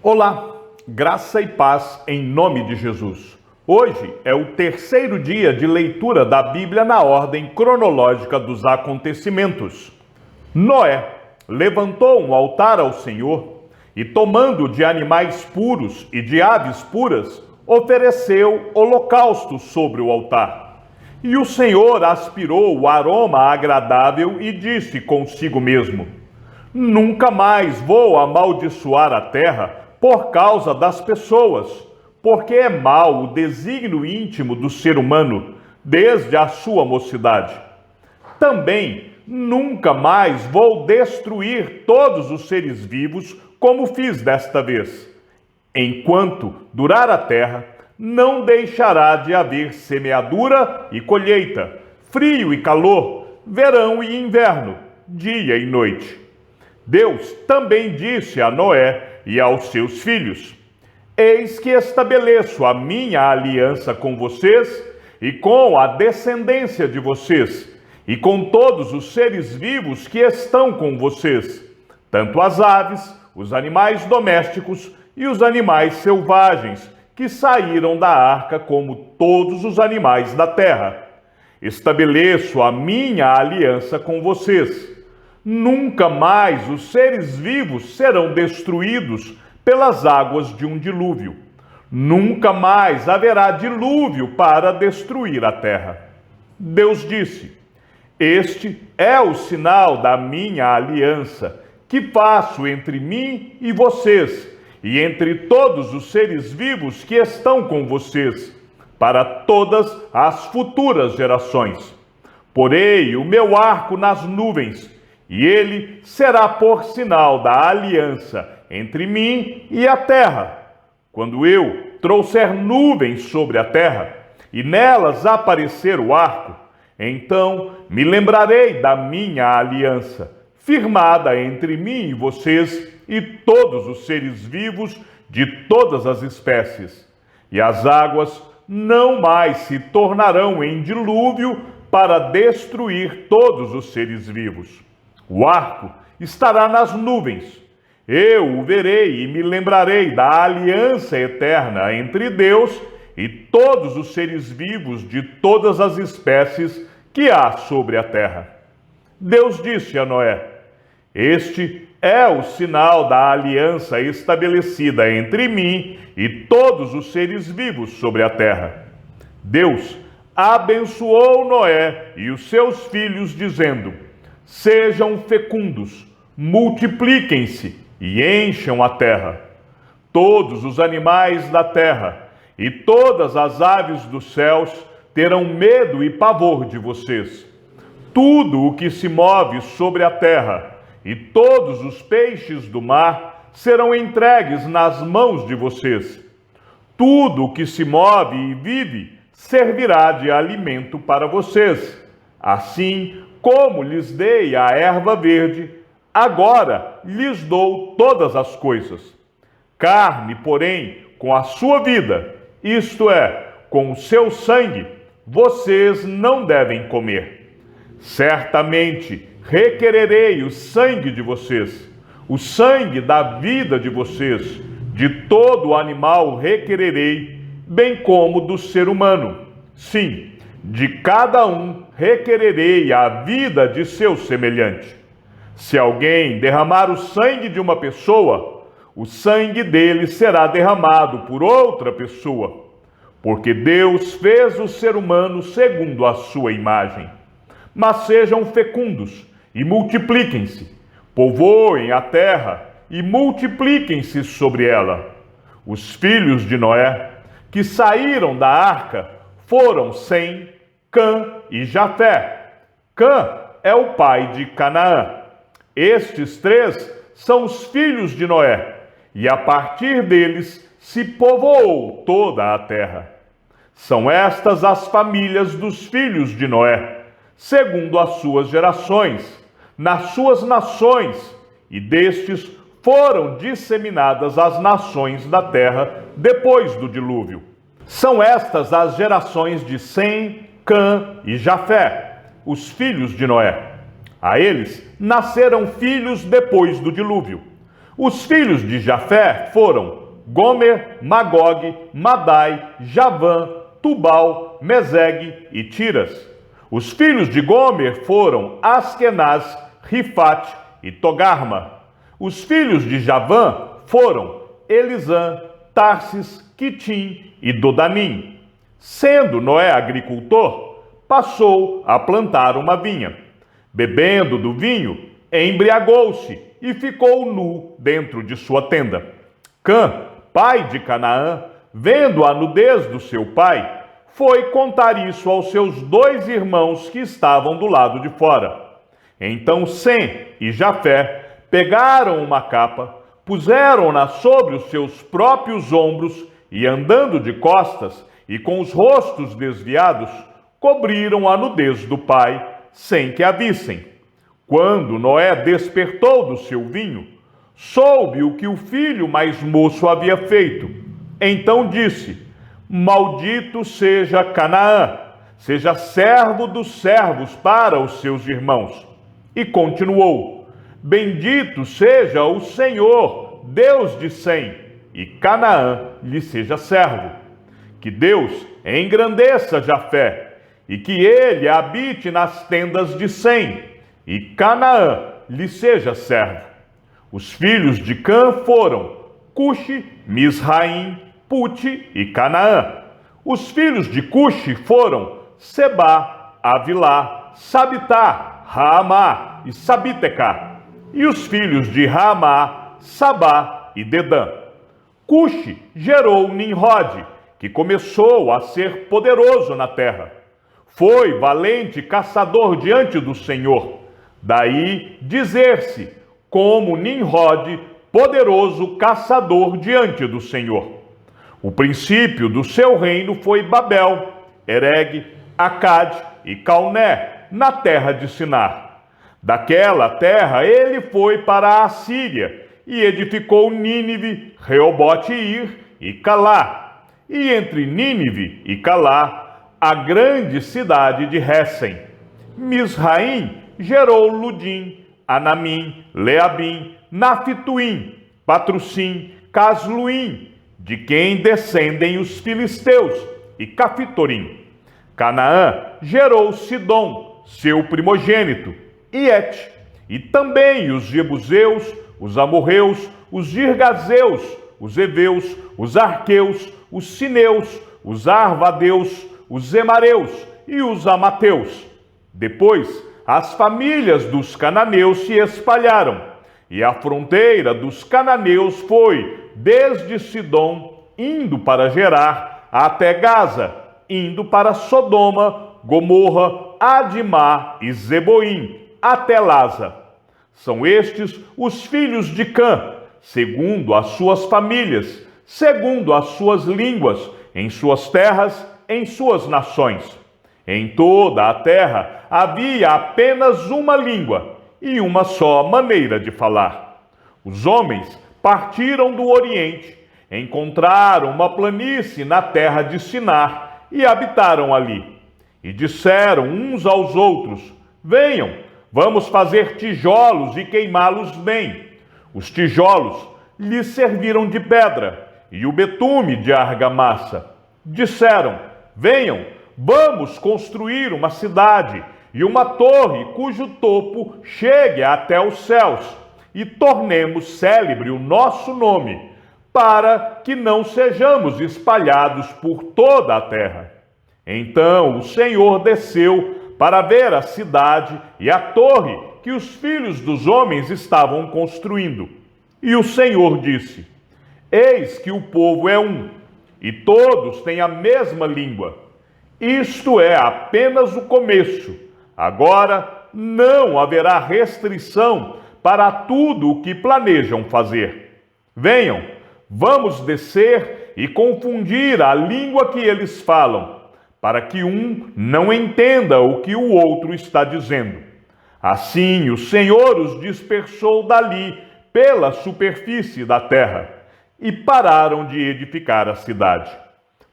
Olá, graça e paz em nome de Jesus. Hoje é o terceiro dia de leitura da Bíblia na ordem cronológica dos acontecimentos. Noé levantou um altar ao Senhor e, tomando de animais puros e de aves puras, ofereceu holocaustos sobre o altar. E o Senhor aspirou o aroma agradável e disse consigo mesmo: Nunca mais vou amaldiçoar a terra por causa das pessoas, porque é mau o desígnio íntimo do ser humano, desde a sua mocidade. Também nunca mais vou destruir todos os seres vivos, como fiz desta vez. Enquanto durar a terra, não deixará de haver semeadura e colheita, frio e calor, verão e inverno, dia e noite. Deus também disse a Noé e aos seus filhos: Eis que estabeleço a minha aliança com vocês e com a descendência de vocês, e com todos os seres vivos que estão com vocês, tanto as aves, os animais domésticos e os animais selvagens, que saíram da arca, como todos os animais da terra. Estabeleço a minha aliança com vocês. Nunca mais os seres vivos serão destruídos pelas águas de um dilúvio. Nunca mais haverá dilúvio para destruir a terra. Deus disse: Este é o sinal da minha aliança, que faço entre mim e vocês, e entre todos os seres vivos que estão com vocês, para todas as futuras gerações. Porei o meu arco nas nuvens, e ele será por sinal da aliança entre mim e a terra. Quando eu trouxer nuvens sobre a terra, e nelas aparecer o arco, então me lembrarei da minha aliança, firmada entre mim e vocês e todos os seres vivos de todas as espécies. E as águas não mais se tornarão em dilúvio para destruir todos os seres vivos. O arco estará nas nuvens. Eu o verei e me lembrarei da aliança eterna entre Deus e todos os seres vivos de todas as espécies que há sobre a terra. Deus disse a Noé: Este é o sinal da aliança estabelecida entre mim e todos os seres vivos sobre a terra. Deus abençoou Noé e os seus filhos, dizendo: Sejam fecundos, multipliquem-se e encham a terra. Todos os animais da terra e todas as aves dos céus terão medo e pavor de vocês. Tudo o que se move sobre a terra e todos os peixes do mar serão entregues nas mãos de vocês. Tudo o que se move e vive servirá de alimento para vocês. Assim como lhes dei a erva verde, agora lhes dou todas as coisas. Carne, porém, com a sua vida, isto é, com o seu sangue, vocês não devem comer. Certamente requererei o sangue de vocês, o sangue da vida de vocês, de todo animal requererei, bem como do ser humano. Sim, de cada um requererei a vida de seu semelhante. Se alguém derramar o sangue de uma pessoa, o sangue dele será derramado por outra pessoa, porque Deus fez o ser humano segundo a sua imagem. Mas sejam fecundos e multipliquem-se, povoem a terra e multipliquem-se sobre ela. Os filhos de Noé, que saíram da arca, foram Sem, Cã e Jafé. Cã é o pai de Canaã. Estes três são os filhos de Noé, e a partir deles se povoou toda a terra. São estas as famílias dos filhos de Noé, segundo as suas gerações, nas suas nações, e destes foram disseminadas as nações da terra depois do dilúvio. São estas as gerações de Sem, Cã e Jafé, os filhos de Noé. A eles nasceram filhos depois do dilúvio. Os filhos de Jafé foram Gomer, Magog, Madai, Javã, Tubal, Mesegue e Tiras. Os filhos de Gomer foram Askenaz, Rifate e Togarma. Os filhos de Javã foram Elisã, Tarsis, Quitim e Dodanim. Sendo Noé agricultor, passou a plantar uma vinha. Bebendo do vinho, embriagou-se e ficou nu dentro de sua tenda. Cã, pai de Canaã, vendo a nudez do seu pai, foi contar isso aos seus 2 irmãos que estavam do lado de fora. Então Sem e Jafé pegaram uma capa, puseram-na sobre os seus próprios ombros e, andando de costas e com os rostos desviados, cobriram a nudez do pai, sem que a vissem. Quando Noé despertou do seu vinho, soube o que o filho mais moço havia feito. Então disse: Maldito seja Canaã, seja servo dos servos para os seus irmãos. E continuou: Bendito seja o Senhor, Deus de Sem, e Canaã lhe seja servo. Que Deus engrandeça Jafé, e que ele habite nas tendas de Sem, e Canaã lhe seja servo. Os filhos de Cã foram Cuxi, Misraim, Pute e Canaã. Os filhos de Cuxi foram Sebá, Avilá, Sabitá, Raamá e Sabiteca. E os filhos de Raamá, Sabá e Dedã. Cuxi gerou Nimrode, que começou a ser poderoso na terra. Foi valente caçador diante do Senhor. Daí dizer-se, como Nimrode, poderoso caçador diante do Senhor. O princípio do seu reino foi Babel, Ereg, Acade e Calné, na terra de Sinar. Daquela terra ele foi para a Síria e edificou Nínive, Reobote-ir e Calá. E entre Nínive e Calá, a grande cidade de Réssem. Misraim gerou Ludim, Anamim, Leabim, Naftuim, Patrussim, Casluim, de quem descendem os filisteus, e Cafitorim. Canaã gerou Sidom, seu primogênito, e Et, e também os Jebuseus, os Amorreus, os Girgazeus, os Eveus, os Arqueus, os Sineus, os Arvadeus, os Emareus e os Amateus. Depois, as famílias dos cananeus se espalharam, e a fronteira dos cananeus foi desde Sidom, indo para Gerar, até Gaza, indo para Sodoma, Gomorra, Adimá e Zeboim, até Laza. São estes os filhos de Cã, segundo as suas famílias, segundo as suas línguas, em suas terras, em suas nações. Em toda a terra havia apenas uma língua e uma só maneira de falar. Os homens partiram do Oriente, encontraram uma planície na terra de Sinar e habitaram ali. E disseram uns aos outros: Venham, vamos fazer tijolos e queimá-los bem. Os tijolos lhes serviram de pedra e o betume de argamassa. Disseram: Venham, vamos construir uma cidade e uma torre cujo topo chegue até os céus, e tornemos célebre o nosso nome, para que não sejamos espalhados por toda a terra. Então o Senhor desceu para ver a cidade e a torre que os filhos dos homens estavam construindo. E o Senhor disse: Eis que o povo é um, e todos têm a mesma língua. Isto é apenas o começo. Agora não haverá restrição para tudo o que planejam fazer. Venham, vamos descer e confundir a língua que eles falam, para que um não entenda o que o outro está dizendo. Assim o Senhor os dispersou dali pela superfície da terra, e pararam de edificar a cidade.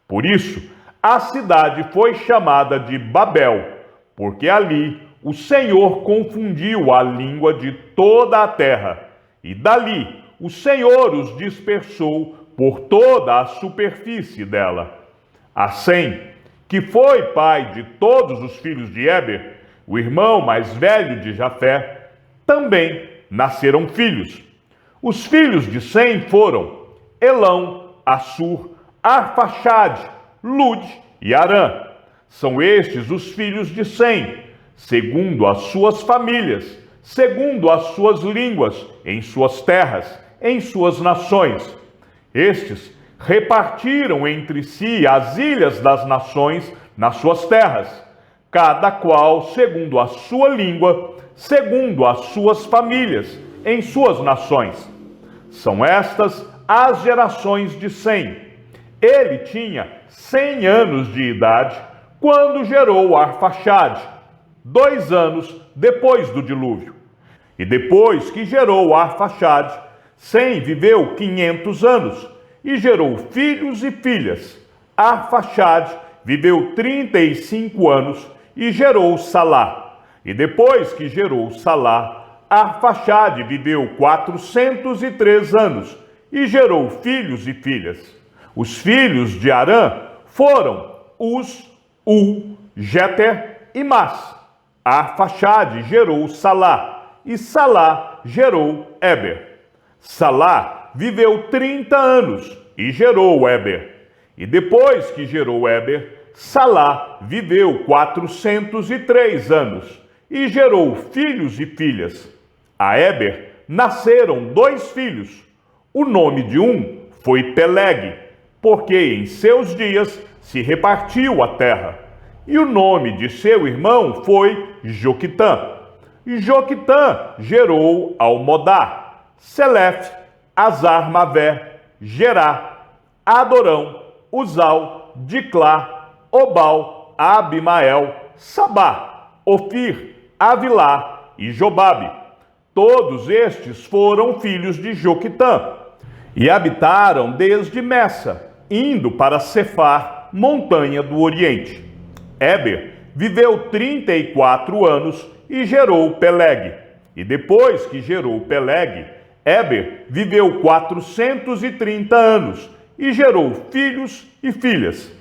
Por isso, a cidade foi chamada de Babel, porque ali o Senhor confundiu a língua de toda a terra, e dali o Senhor os dispersou por toda a superfície dela. A Sem, que foi pai de todos os filhos de Éber, o irmão mais velho de Jafé, também nasceram filhos. Os filhos de Sem foram Elão, Assur, Arfaxade, Lud e Arã. São estes os filhos de Sem, segundo as suas famílias, segundo as suas línguas, em suas terras, em suas nações. Estes repartiram entre si as ilhas das nações nas suas terras, cada qual segundo a sua língua, segundo as suas famílias, em suas nações. São estas as gerações de Sem. Ele tinha 100 anos de idade quando gerou Arfaxade, 2 anos depois do dilúvio. E depois que gerou Arfaxade, Sem viveu 500 anos e gerou filhos e filhas. Arfaxade viveu 35 anos e gerou Salá. E depois que gerou Salá, Arfaxade viveu 403 anos e gerou filhos e filhas. Os filhos de Arã foram Uz, Ul, Jeter e Mas. Arfaxade gerou Salá e Salá gerou Éber. Salá viveu 30 anos e gerou Éber. E depois que gerou Éber, Salá viveu 403 anos e gerou filhos e filhas. A Éber nasceram 2 filhos. O nome de um foi Peleg, porque em seus dias se repartiu a terra. E o nome de seu irmão foi Joquitã. E Joquitã gerou Almodá, Selefe, Azar-Mavé, Gerá, Adorão, Uzal, Diclá, Obal, Abimael, Sabá, Ofir, Avilá e Jobabe. Todos estes foram filhos de Joquitã e habitaram desde Messa, indo para Cefar, montanha do Oriente. Éber viveu 34 anos e gerou Peleg. E depois que gerou Peleg, Éber viveu 430 anos e gerou filhos e filhas.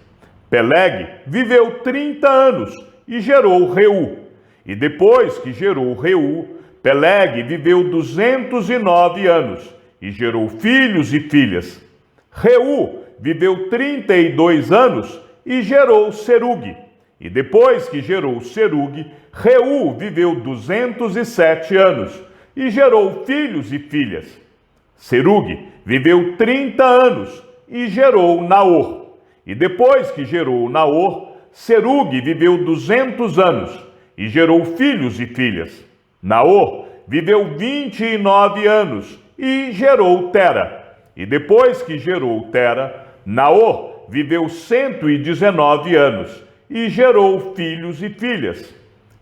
Peleg viveu 30 anos e gerou Reu. E depois que gerou Reu, Peleg viveu 209 anos e gerou filhos e filhas. Reu viveu 32 anos e gerou Serug. E depois que gerou Serug, Reu viveu 207 anos e gerou filhos e filhas. Serug viveu 30 anos e gerou Naor. E depois que gerou Naor, Serug viveu 200 anos e gerou filhos e filhas. Naor viveu 29 anos e gerou Tera. E depois que gerou Tera, Naor viveu 119 anos e gerou filhos e filhas.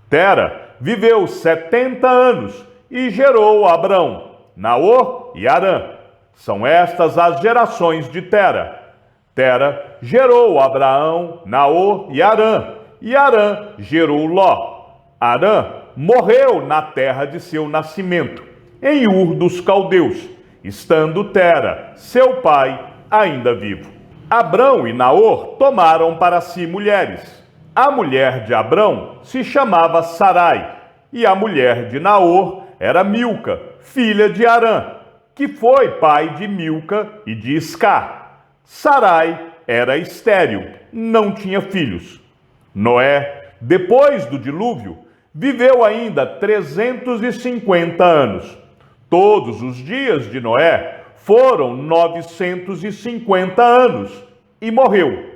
Tera viveu 70 anos e gerou Abrão, Naor e Arã. São estas as gerações de Tera. Tera gerou Abraão, Naor e Arã gerou Ló. Arã morreu na terra de seu nascimento, em Ur dos Caldeus, estando Tera, seu pai, ainda vivo. Abrão e Naor tomaram para si mulheres. A mulher de Abrão se chamava Sarai, e a mulher de Naor era Milca, filha de Arã, que foi pai de Milca e de Iscar. Sarai era estéril, não tinha filhos. Noé, depois do dilúvio, viveu ainda 350 anos. Todos os dias de Noé foram 950 anos e morreu.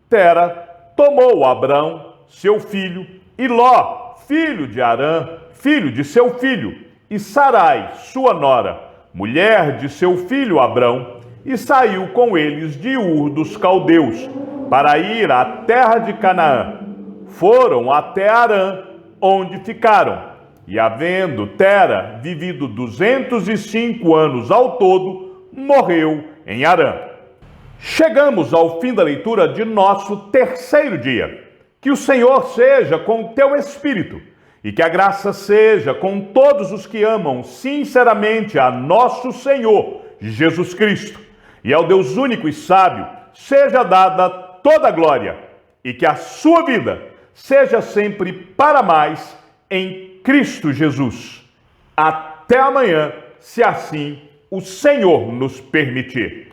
Tera tomou Abrão, seu filho, e Ló, filho de Arã, filho de seu filho, e Sarai, sua nora, mulher de seu filho Abrão, e saiu com eles de Ur dos Caldeus, para ir à terra de Canaã. Foram até Arã, onde ficaram. E havendo Tera vivido 205 anos ao todo, morreu em Arã. Chegamos ao fim da leitura de nosso terceiro dia. Que o Senhor seja com o teu espírito e que a graça seja com todos os que amam sinceramente a nosso Senhor Jesus Cristo. E ao Deus único e sábio seja dada toda a glória, e que a sua vida seja sempre para mais em Cristo Jesus. Até amanhã, se assim o Senhor nos permitir.